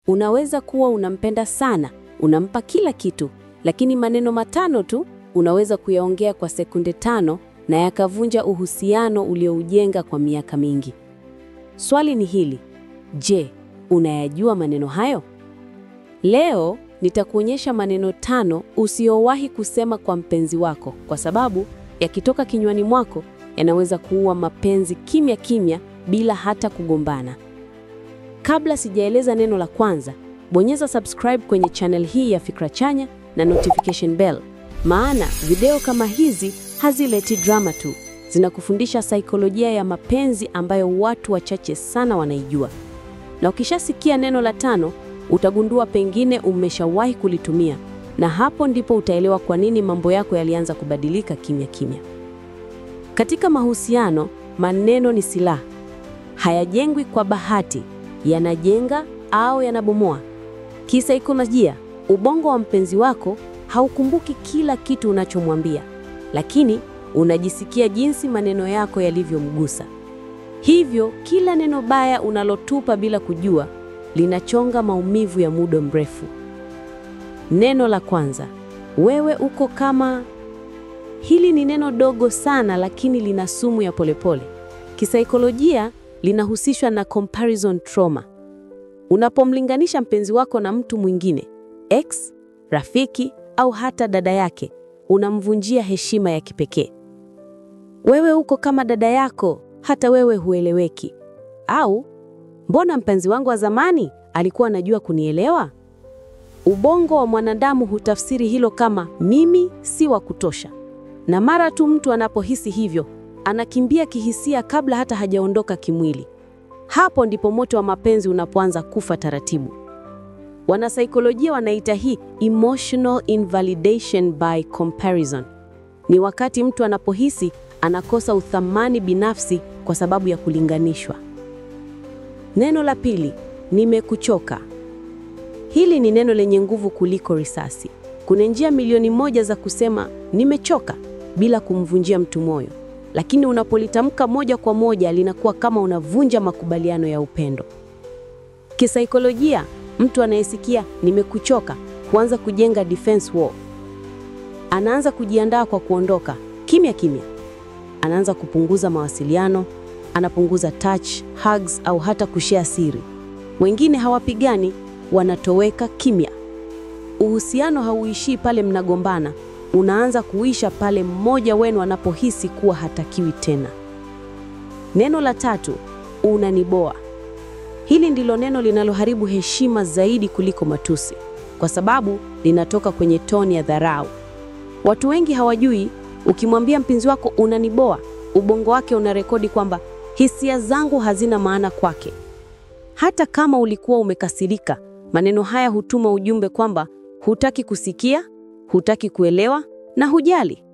Unaweza kuwa unampenda sana, unampa kila kitu, lakini maneno matano tu unaweza kuyaongea kwa sekunde 5 na yakavunja uhusiano ulioujenga kwa miaka mingi. Swali ni hili: je, unayajua maneno hayo? Leo nitakuonyesha maneno 5 usiowahi kusema kwa mpenzi wako, kwa sababu yakitoka kinywani mwako yanaweza kuua mapenzi kimya kimya bila hata kugombana. Kabla sijaeleza neno la kwanza, bonyeza subscribe kwenye channel hii ya Fikra Chanya na notification bell. Maana video kama hizi hazileti drama tu, zinakufundisha saikolojia ya mapenzi ambayo watu wachache sana wanaijua. Na ukishasikia neno la 5, utagundua pengine umeshawahi kulitumia, na hapo ndipo utaelewa kwa nini mambo yako yalianza kubadilika kimya kimya. Katika mahusiano, maneno ni silaha. Hayajengwi kwa bahati, yanajenga au yanabomoa. Kisaikolojia, ubongo wa mpenzi wako haukumbuki kila kitu unachomwambia, lakini unajisikia jinsi maneno yako yalivyomgusa. Hivyo, kila neno baya unalotupa bila kujua linachonga maumivu ya muda mrefu. Neno la kwanza: wewe uko kama. Hili ni neno dogo sana, lakini lina sumu ya polepole. Kisaikolojia, linahusishwa na comparison trauma. Unapomlinganisha mpenzi wako na mtu mwingine, ex, rafiki au hata dada yake, unamvunjia heshima ya kipekee. Wewe uko kama dada yako, hata wewe hueleweki. Au, mbona mpenzi wangu wa zamani alikuwa anajua kunielewa? Ubongo wa mwanadamu hutafsiri hilo kama mimi si wa kutosha. Na mara tu mtu anapohisi hivyo, anakimbia kihisia kabla hata hajaondoka kimwili. Hapo ndipo moto wa mapenzi unapoanza kufa taratibu. Wanasaikolojia wanaita hii emotional invalidation by comparison. Ni wakati mtu anapohisi anakosa uthamani binafsi kwa sababu ya kulinganishwa. Neno la pili: nimekuchoka. Hili ni neno lenye nguvu kuliko risasi. Kuna njia milioni moja za kusema nimechoka bila kumvunjia mtu moyo, lakini unapolitamka moja kwa moja linakuwa kama unavunja makubaliano ya upendo. Kisaikolojia, mtu anayesikia nimekuchoka huanza kujenga defense wall. Anaanza kujiandaa kwa kuondoka kimya kimya. Anaanza kupunguza mawasiliano, anapunguza touch, hugs au hata kushare siri. Wengine hawapigani, wanatoweka kimya. Uhusiano hauishii pale mnagombana, unaanza kuisha pale mmoja wenu anapohisi kuwa hatakiwi tena. Neno la 3: unaniboa. Hili ndilo neno linaloharibu heshima zaidi kuliko matusi, kwa sababu linatoka kwenye toni ya dharau. Watu wengi hawajui, ukimwambia mpenzi wako unaniboa, ubongo wake unarekodi kwamba hisia zangu hazina maana kwake. Hata kama ulikuwa umekasirika, maneno haya hutuma ujumbe kwamba hutaki kusikia, hutaki kuelewa na hujali.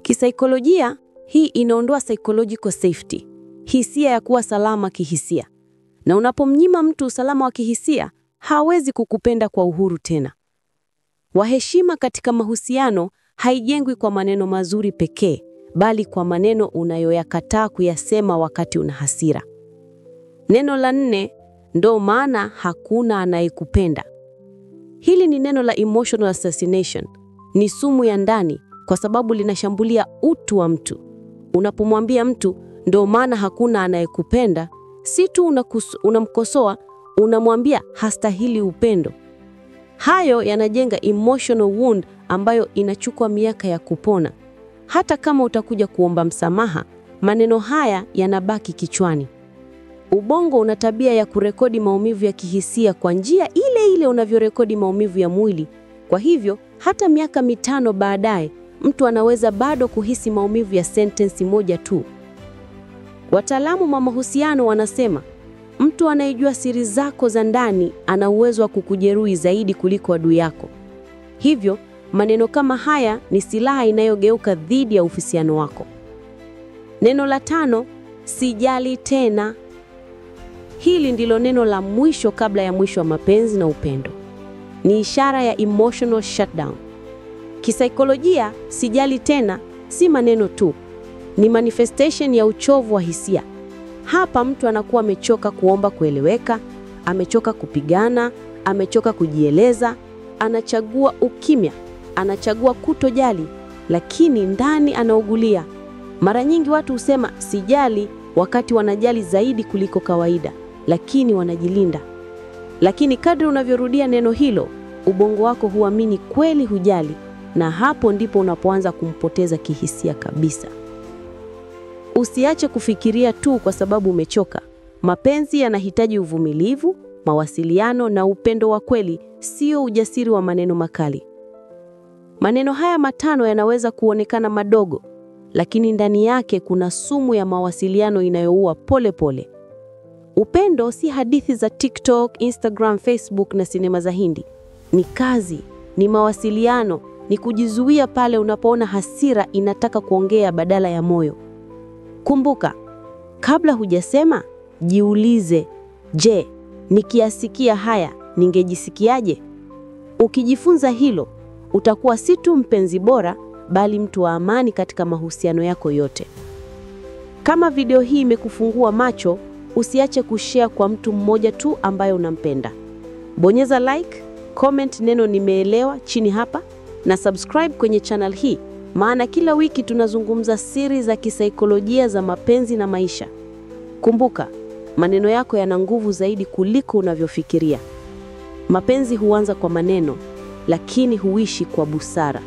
Kisaikolojia, hii inaondoa psychological safety, hisia ya kuwa salama kihisia. Na unapomnyima mtu usalama wa kihisia, hawezi kukupenda kwa uhuru tena. Waheshima katika mahusiano haijengwi kwa maneno mazuri pekee, bali kwa maneno unayoyakataa kuyasema wakati una hasira. Neno la 4: ndo maana hakuna anayekupenda. Hili ni neno la emotional assassination. Ni sumu ya ndani kwa sababu linashambulia utu wa mtu. Unapomwambia mtu ndo maana hakuna anayekupenda, si tu unamkosoa, unamwambia hastahili upendo. Hayo yanajenga emotional wound ambayo inachukua miaka ya kupona. Hata kama utakuja kuomba msamaha, maneno haya yanabaki kichwani. Ubongo una tabia ya kurekodi maumivu ya kihisia kwa njia ile ile unavyorekodi maumivu ya mwili. Kwa hivyo, hata miaka 5 baadaye, mtu anaweza bado kuhisi maumivu ya sentensi moja tu. Wataalamu wa mahusiano wanasema, mtu anayejua siri zako za ndani ana uwezo wa kukujeruhi zaidi kuliko adui yako. Hivyo, maneno kama haya ni silaha inayogeuka dhidi ya uhusiano wako. Neno la 5: sijali tena. Hili ndilo neno la mwisho kabla ya mwisho wa mapenzi na upendo. Ni ishara ya emotional shutdown. Kisaikolojia, sijali tena si maneno tu, ni manifestation ya uchovu wa hisia. Hapa mtu anakuwa amechoka kuomba kueleweka, amechoka kupigana, amechoka kujieleza, anachagua ukimya, anachagua kutojali, lakini ndani anaugulia. Mara nyingi watu husema sijali, wakati wanajali zaidi kuliko kawaida, lakini wanajilinda. Lakini kadri unavyorudia neno hilo, ubongo wako huamini kweli hujali, na hapo ndipo unapoanza kumpoteza kihisia kabisa. Usiache kufikiria tu kwa sababu umechoka. Mapenzi yanahitaji uvumilivu, mawasiliano na upendo wa kweli, sio ujasiri wa maneno makali. Maneno haya 5 yanaweza kuonekana madogo, lakini ndani yake kuna sumu ya mawasiliano inayoua pole pole. Upendo si hadithi za TikTok, Instagram, Facebook na sinema za Hindi. Ni kazi, ni mawasiliano, ni kujizuia pale unapoona hasira inataka kuongea badala ya moyo. Kumbuka, kabla hujasema, jiulize, je, nikiyasikia haya, ningejisikiaje? Ukijifunza hilo, utakuwa si tu mpenzi bora, bali mtu wa amani katika mahusiano yako yote. Kama video hii imekufungua macho, usiache kushare kwa mtu mmoja tu ambaye unampenda. Bonyeza like, comment neno nimeelewa chini hapa, na subscribe kwenye channel hii, maana kila wiki tunazungumza siri za kisaikolojia za mapenzi na maisha. Kumbuka, maneno yako yana nguvu zaidi kuliko unavyofikiria. Mapenzi huanza kwa maneno, lakini huishi kwa busara.